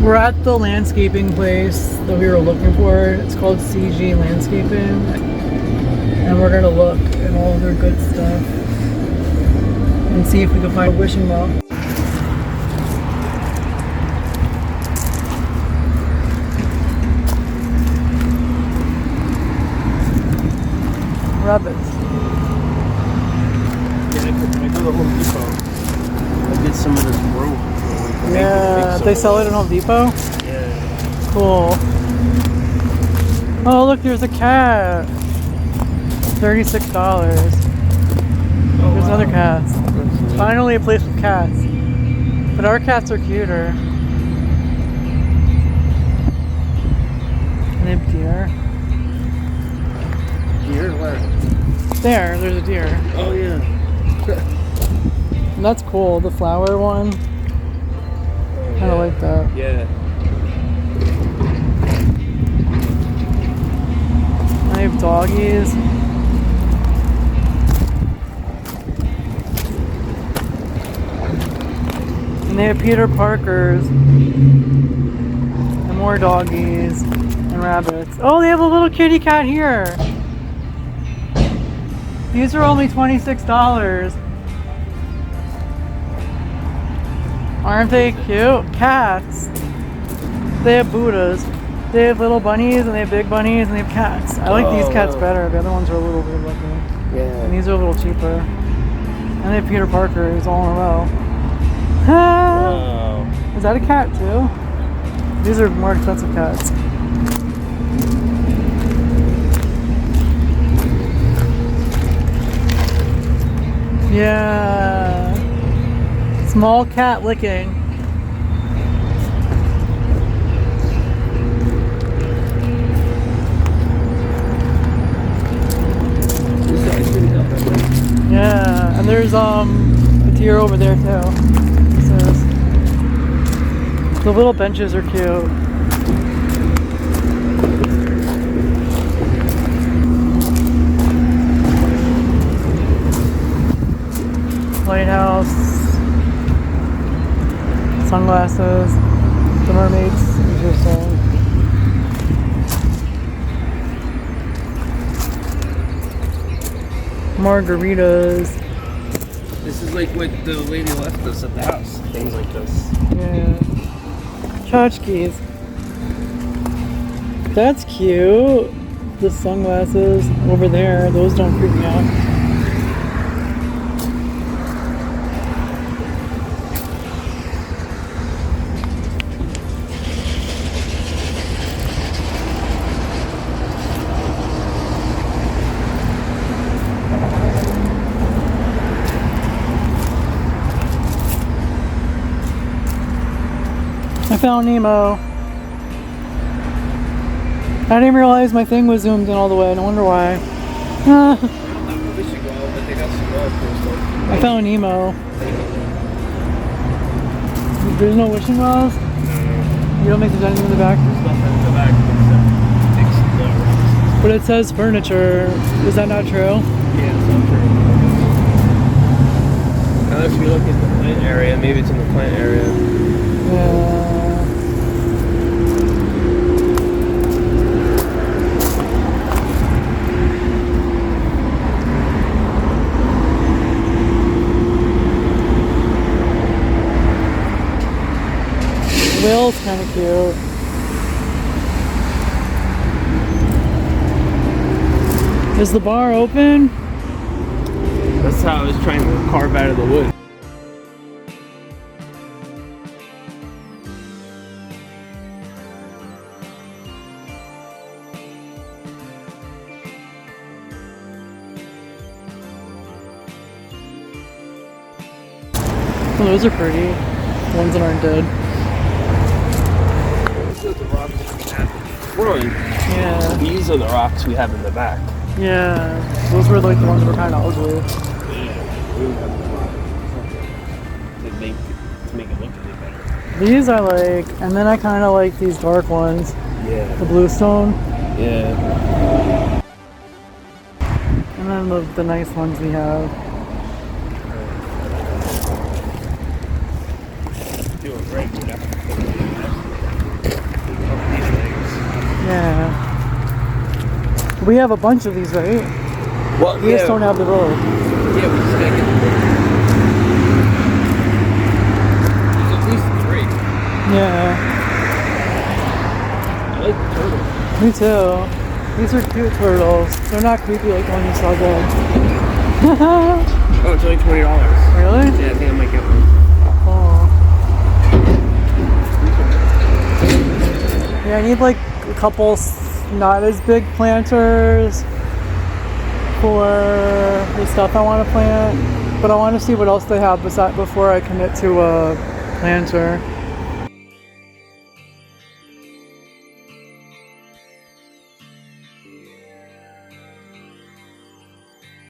We're at the landscaping place that we were looking for. It's called CG Landscaping. And we're gonna look at all of their good stuff and see if we can find a wishing well. Rabbits. Yeah, I go to Home Depot. I did some of this rope. Yeah, they sell it at Home Depot? Yeah. Cool. Oh, look, there's a cat. $36. There's other cats. Finally a place with cats. But our cats are cuter. And they have deer. Deer? Where? There's a deer. Oh, yeah. And that's cool, the flower one. Kind of like that. Yeah. I have doggies. And they have Peter Parkers. And more doggies. And rabbits. Oh, they have a little kitty cat here. These are only $26. Aren't they cute? Cats. They have Buddhas. They have little bunnies and they have big bunnies and they have cats. I like these cats better. The other ones are a little weird looking. Yeah. And these are a little cheaper. And they have Peter Parkers all in a row. Wow. Is that a cat too? These are more expensive cats. Yeah. Small cat licking. Yeah, and there's a deer over there too. So the little benches are cute. Lighthouse. Sunglasses. The mermaids. Interesting. Margaritas. This is like what the lady left us at the house. Things like this. Yeah. Tchotchkes. That's cute. The sunglasses over there. Those don't freak me out. I found Nemo. I didn't realize my thing was zoomed in all the way. No wonder why. I found Nemo. There's no wishing wells? You don't think there's anything in the back? There's nothing in the back except But it says furniture. Is that not true? Yeah, it's not true. Unless we look at the plant area, maybe it's in the plant area. Yeah. Whale's kind of cute. Is the bar open? That's how I was trying to carve out of the wood. Oh, those are pretty. The ones that aren't dead. These are the rocks we have in front. Yeah. These are the rocks we have in the back. Yeah. Those were like the ones that were kind of ugly. Yeah. We have the rocks to make it look any better. These I like, and then I kind of like these dark ones. Yeah. The bluestone. Yeah. And then the nice ones we have. Do it right. We have a bunch of these, right? Well, We just don't have the road. Yeah, we just gotta get the There's at least 3. Yeah, I like the turtle. me too. These are cute turtles. They're not creepy like the one you saw there. Oh, it's only $20. Really? Yeah, I think I might get one. Oh. Yeah, I need like a couple not as big planters for the stuff I want to plant, but I want to see what else they have before I commit to a planter.